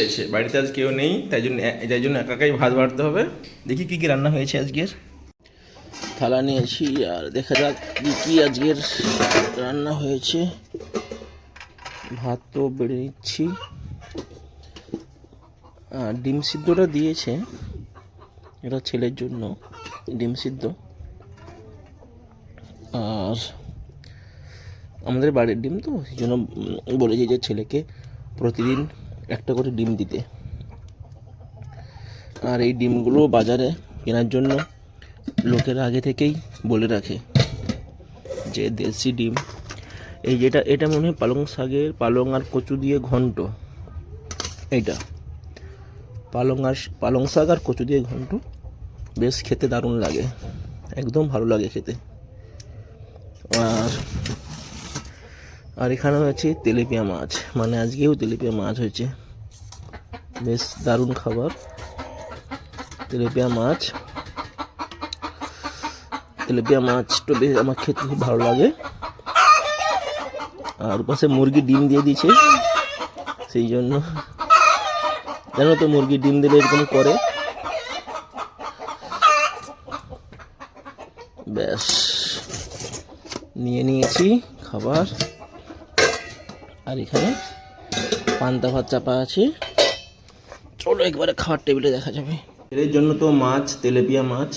পেয়েছে, বাড়িতে আজ কেউ নেই, তাই জন্য একাই ভাত বাড়তে হবে। দেখি কী কী রান্না হয়েছে আজকের। থালা নিয়েছি আর দেখা যাক কী কী আজকের রান্না হয়েছে। ভাত তো বেড়ে নিচ্ছি, আর ডিম সিদ্ধটা দিয়েছে, এটা ছেলের জন্য ডিম সিদ্ধ। আর আমাদের বাড়ির ডিম তো সেই জন্য বলেছি যে ছেলেকে প্রতিদিন একটা করে ডিম দিতে। আর এই ডিমগুলো বাজারে কেনার জন্য লোকেরা আগে থেকেই বলে রাখে যে দেশি ডিম। এই এটা মনে হয় পালং আর কচু দিয়ে ঘন্ট। এইটা পালং শাক আর কচু দিয়ে ঘন্ট, বেশ খেতে দারুণ লাগে, একদম ভালো লাগে খেতে। আর এখানে হচ্ছে তেলাপিয়া মাছ, মানে আজকেও তেলাপিয়া মাছ হয়েছে, বেশ দারুণ খাবার। তেলাপিয়া মাছটা বেশ আমার খেতে খুব ভালো লাগে। আর পাশে মুরগি ডিম দিয়ে দিয়েছে, সেই জন্য জানো তো মুরগি ডিম দিলে এরকম করে। ব্যাস নিয়ে নিয়েছি খাবার। আর এখানে পান্তা ভাত চাপা আছে, চলো একবারে খাওয়ার টেবিলে দেখা যাবে। এর জন্য তো মাছ, তেলাপিয়া মাছ,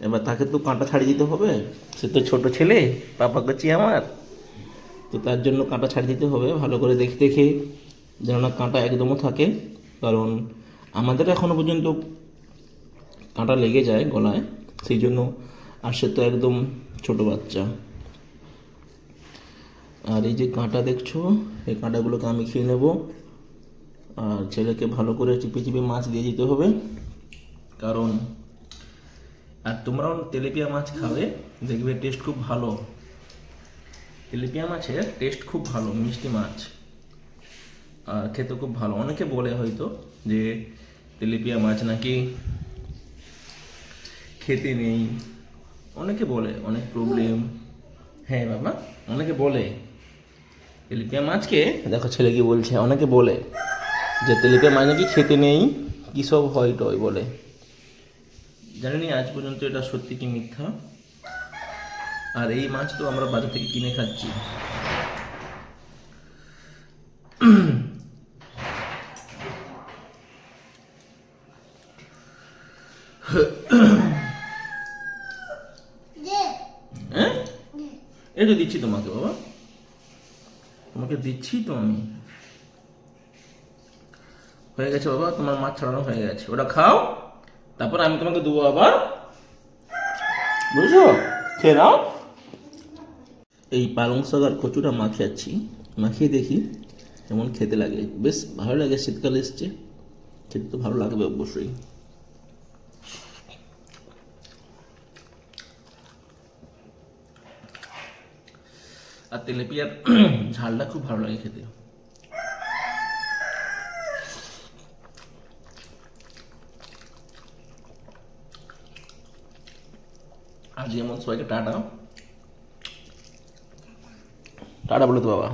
এবার তাকে তো কাঁটা ছাড়িয়ে দিতে হবে, সে তো ছোট ছেলে, পাপা করছি আমার, তো তার জন্য কাঁটা ছাড়িয়ে দিতে হবে ভালো করে দেখে দেখে, যেন না কাঁটা একদমও থাকে, কারণ আমাদের এখনও পর্যন্ত কাঁটা লেগে যায় গলায়, সেই জন্য। আর সে তো একদম ছোট বাচ্চা। আর এই যে কাঁটা দেখছো, এই কাঁটাগুলোকে আমি খেয়ে নেব। আর ছেলেকে ভালো করে চিপে চিপে মাছ দিয়ে দিতে হবে, কারণ আর তোমরাও তেলাপিয়া মাছ খাবে, দেখবে টেস্ট খুব ভালো। তেলাপিয়া মাছের টেস্ট খুব ভালো, মিষ্টি মাছ, আর খেতে খুব ভালো। অনেকে বলে হয়তো যে তেলাপিয়া মাছ নাকি খেতে নেই, অনেকে বলে, অনেক প্রবলেম। হ্যাঁ বাবা, অনেকে বলে তেলাপিয়া মাছকে, দেখো ছেলে কি বলছে, অনেকে বলে যে তেলাপিয়া মাছ নাকি খেতে নেই, কী সব হয় টয় বলে। জানি আজ পর্যন্ত এটা সত্যি কি মিথ্যা। আর এই মাছ তো আমরা বাজার থেকে কিনে খাচ্ছি। হ্যাঁ, এই তো দিচ্ছি তোমাকে বাবা, তোমাকে দিচ্ছি তো আমি। হয়ে গেছে বাবা, তোমার মাছ ছাড়ানো হয়ে গেছে, ওটা খাও, তারপর আমি তোমাকে দেবো আবার, বুঝছো? খেয়ে নাও। এই পালং শাক আর কচুটা মাখিয়ে দেখি কেমন খেতে লাগে। বেশ ভালো লাগে, শীতকাল এসছে, খেতে তো ভালো লাগবে অবশ্যই। আর তেলাপিয়ার ঝালটা খুব ভালো লাগে খেতে। আজ যেমন সবাইকে টাটা টাটা বলে তো বাবা।